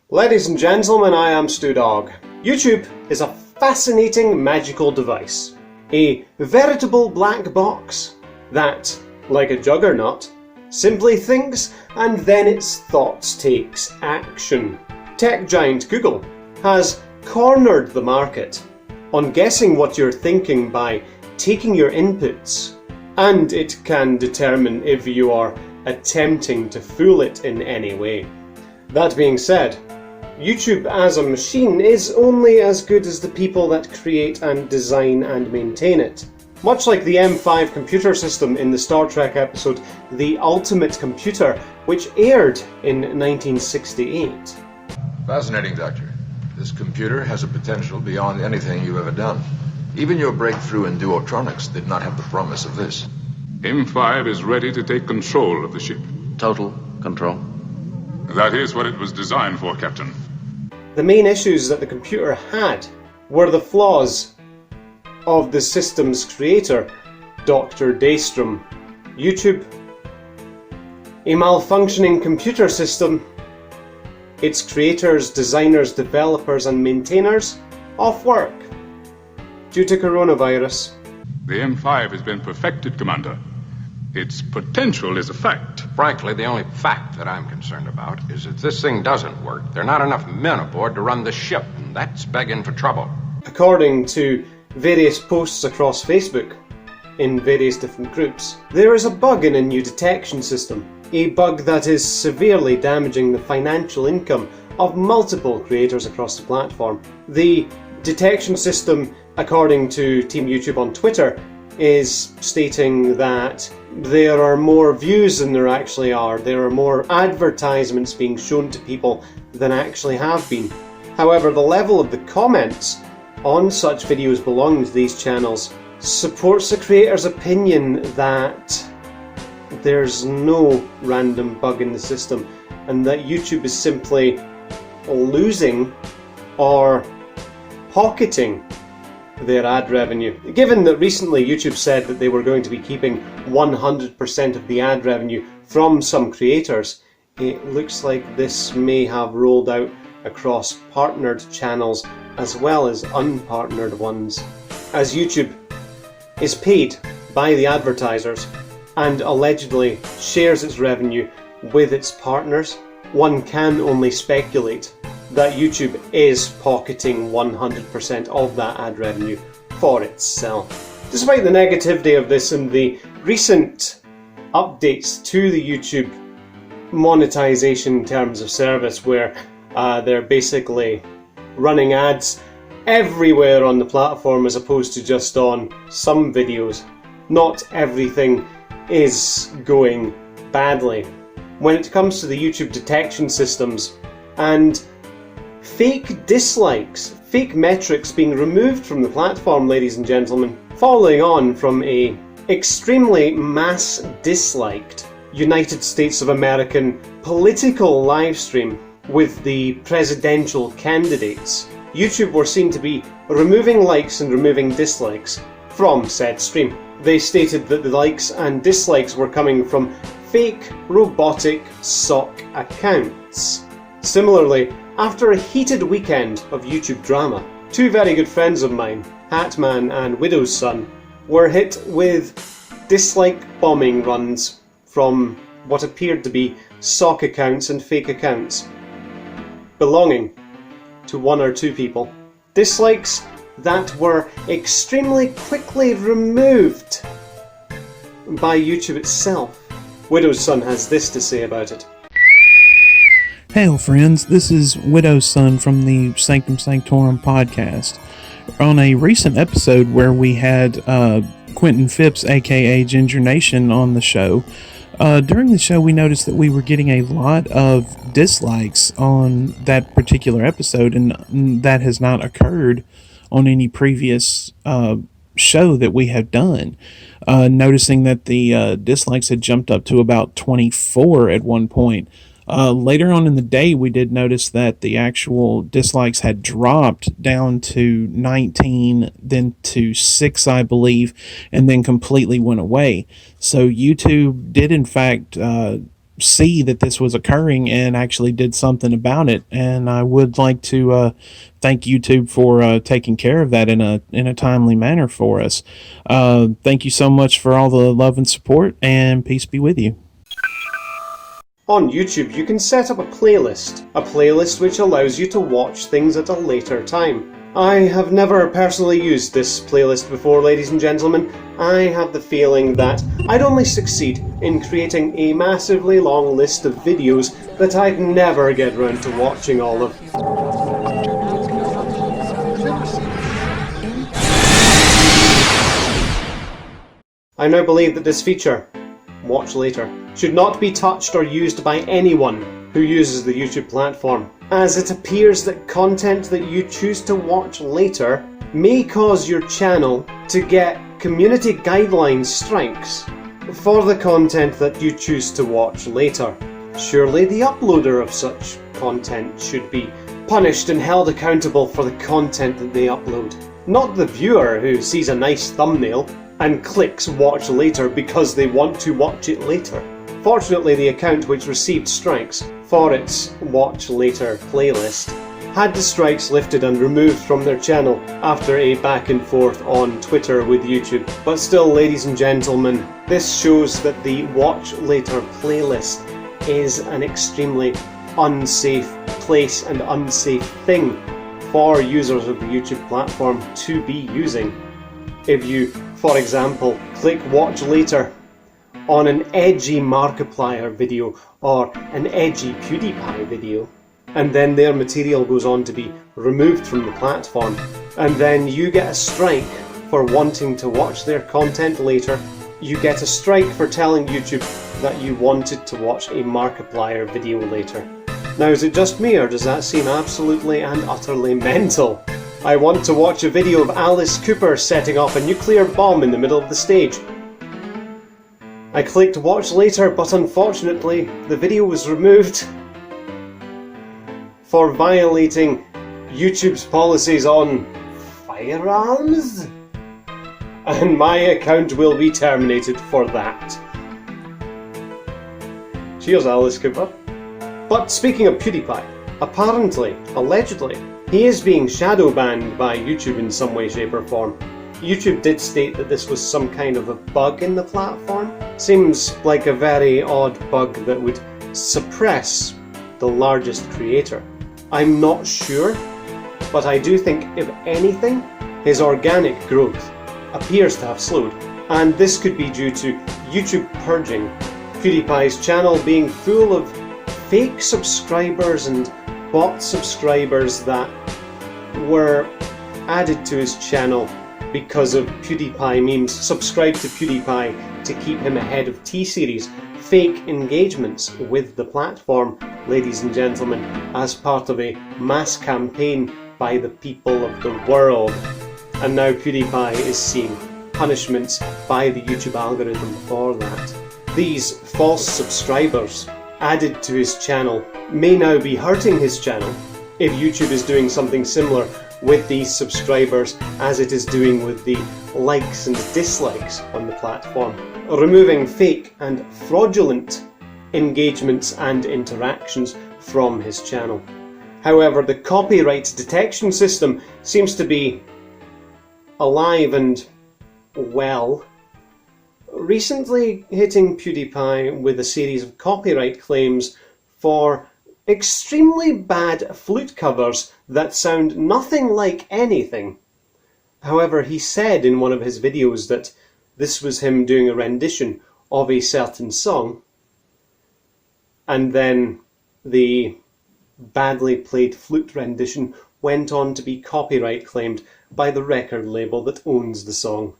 Ladies and gentlemen, I am StooDogg. YouTube is a fascinating magical device. A veritable black box that, like a juggernaut, simply thinks and then its thoughts takes action. Tech giant Google has cornered the market on guessing what you're thinking by taking your inputs, and it can determine if you are attempting to fool it in any way. That being said, YouTube as a machine is only as good as the people that create and design and maintain it. Much like the M5 computer system in the Star Trek episode The Ultimate Computer, which aired in 1968. Fascinating, Doctor. This computer has a potential beyond anything you've ever done. Even your breakthrough in duotronics did not have the promise of this. M5 is ready to take control of the ship. Total control? That is what it was designed for, Captain. The main issues that the computer had were the flaws of the system's creator, Dr. Daystrom. YouTube, a malfunctioning computer system, its creators, designers, developers and maintainers off work due to coronavirus. The M5 has been perfected, Commander. Its potential is a fact. Frankly, the only fact that I'm concerned about is that this thing doesn't work. There are not enough men aboard to run the ship, and that's begging for trouble. According to various posts across Facebook, in various different groups, there is a bug in a new detection system. A bug that is severely damaging the financial income of multiple creators across the platform. The detection system, according to Team YouTube on Twitter, is stating that there are more views than there actually are. There are more advertisements being shown to people than actually have been. However, the level of the comments on such videos belonging to these channels supports the creator's opinion that there's no random bug in the system and that YouTube is simply losing or pocketing their ad revenue. Given that recently YouTube said that they were going to be keeping 100% of the ad revenue from some creators, it looks like this may have rolled out across partnered channels as well as unpartnered ones. As YouTube is paid by the advertisers and allegedly shares its revenue with its partners, one can only speculate that YouTube is pocketing 100% of that ad revenue for itself. Despite the negativity of this and the recent updates to the YouTube monetization terms of service, where they're basically running ads everywhere on the platform as opposed to just on some videos, not everything is going badly. When it comes to the YouTube detection systems and fake dislikes, fake metrics being removed from the platform, ladies and gentlemen, following on from a extremely mass disliked United States of American political livestream with the presidential candidates, YouTube were seen to be removing likes and removing dislikes from said stream. They stated that the likes and dislikes were coming from fake robotic sock accounts. Similarly, after a heated weekend of YouTube drama, two very good friends of mine, Hatman and Widow's Son, were hit with dislike bombing runs from what appeared to be sock accounts and fake accounts belonging to one or two people. Dislikes that were extremely quickly removed by YouTube itself. Widow's Son has this to say about it. Hail friends, this is Widow's Son from the Sanctum Sanctorum podcast. On a recent episode where we had Quentin Phipps, aka Ginger Nation, on the show, during the show we noticed that we were getting a lot of dislikes on that particular episode, and that has not occurred on any previous show that we have done. Noticing that the dislikes had jumped up to about 24 at one point. Later on in the day, we did notice that the actual dislikes had dropped down to 19, then to 6, I believe, and then completely went away. So YouTube did, in fact, see that this was occurring and actually did something about it. And I would like to thank YouTube for taking care of that in a timely manner for us. Thank you so much for all the love and support, and peace be with you. On YouTube, you can set up a playlist which allows you to watch things at a later time. I have never personally used this playlist before, ladies and gentlemen. I have the feeling that I'd only succeed in creating a massively long list of videos that I'd never get round to watching all of. I now believe that this feature, Watch Later, should not be touched or used by anyone who uses the YouTube platform, as it appears that content that you choose to watch later may cause your channel to get community guidelines strikes for the content that you choose to watch later. Surely the uploader of such content should be punished and held accountable for the content that they upload, not the viewer who sees a nice thumbnail and clicks watch later because they want to watch it later. Fortunately, the account which received strikes for its watch later playlist had the strikes lifted and removed from their channel after a back and forth on Twitter with YouTube. But still, ladies and gentlemen, this shows that the watch later playlist is an extremely unsafe place and unsafe thing for users of the YouTube platform to be using. If you, for example, click watch later on an edgy Markiplier video or an edgy Pewdiepie video, and then their material goes on to be removed from the platform, and then you get a strike for wanting to watch their content later, you get a strike for telling YouTube that you wanted to watch a Markiplier video later. Now, is it just me, or does that seem absolutely and utterly mental? I want to watch a video of Alice Cooper setting off a nuclear bomb in the middle of the stage. I clicked watch later, but unfortunately the video was removed for violating YouTube's policies on firearms, and my account will be terminated for that. Cheers, Alice Cooper. But speaking of PewDiePie, apparently, allegedly, he is being shadow banned by YouTube in some way, shape or form. YouTube did state that this was some kind of a bug in the platform. Seems like a very odd bug that would suppress the largest creator. I'm not sure, but I do think, if anything, his organic growth appears to have slowed. And this could be due to YouTube purging PewDiePie's channel being full of fake subscribers and bot subscribers that were added to his channel because of PewDiePie memes. Subscribe to PewDiePie to keep him ahead of T-Series. Fake engagements with the platform, ladies and gentlemen, as part of a mass campaign by the people of the world. And now PewDiePie is seeing punishments by the YouTube algorithm for that. These false subscribers added to his channel may now be hurting his channel if YouTube is doing something similar with these subscribers as it is doing with the likes and dislikes on the platform, removing fake and fraudulent engagements and interactions from his channel. However, the copyright detection system seems to be alive and well, recently hitting PewDiePie with a series of copyright claims for extremely bad flute covers that sound nothing like anything. However, he said in one of his videos that this was him doing a rendition of a certain song, and then the badly played flute rendition went on to be copyright claimed by the record label that owns the song.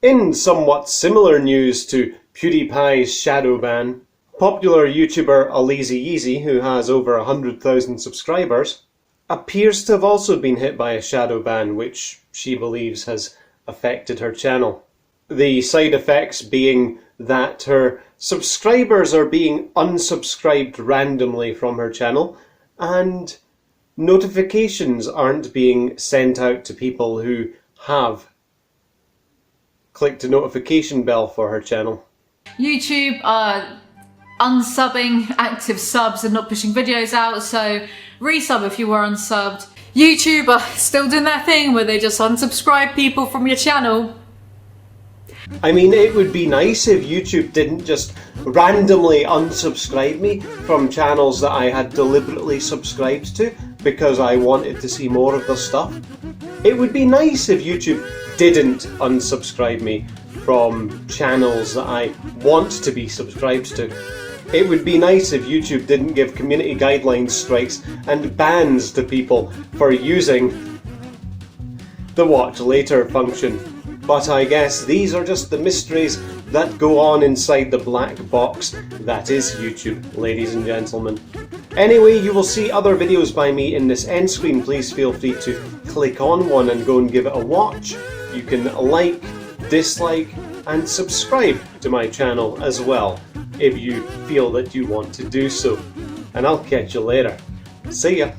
In somewhat similar news to PewDiePie's Shadowban, popular YouTuber Alizee, who has over 100,000 subscribers, appears to have also been hit by a shadow ban, which she believes has affected her channel. The side effects being that her subscribers are being unsubscribed randomly from her channel, and notifications aren't being sent out to people who have clicked a notification bell for her channel. YouTube are unsubbing active subs and not pushing videos out, so resub if you were unsubbed. YouTube are still doing that thing where they just unsubscribe people from your channel. I mean, it would be nice if YouTube didn't just randomly unsubscribe me from channels that I had deliberately subscribed to because I wanted to see more of their stuff. It would be nice if YouTube didn't unsubscribe me from channels that I want to be subscribed to. It would be nice if YouTube didn't give community guidelines strikes and bans to people for using the watch later function. But I guess these are just the mysteries that go on inside the black box that is YouTube, ladies and gentlemen. Anyway, you will see other videos by me in this end screen. Please feel free to click on one and go and give it a watch. You can like, dislike, and subscribe to my channel as well, if you feel that you want to do so. And I'll catch you later. See ya!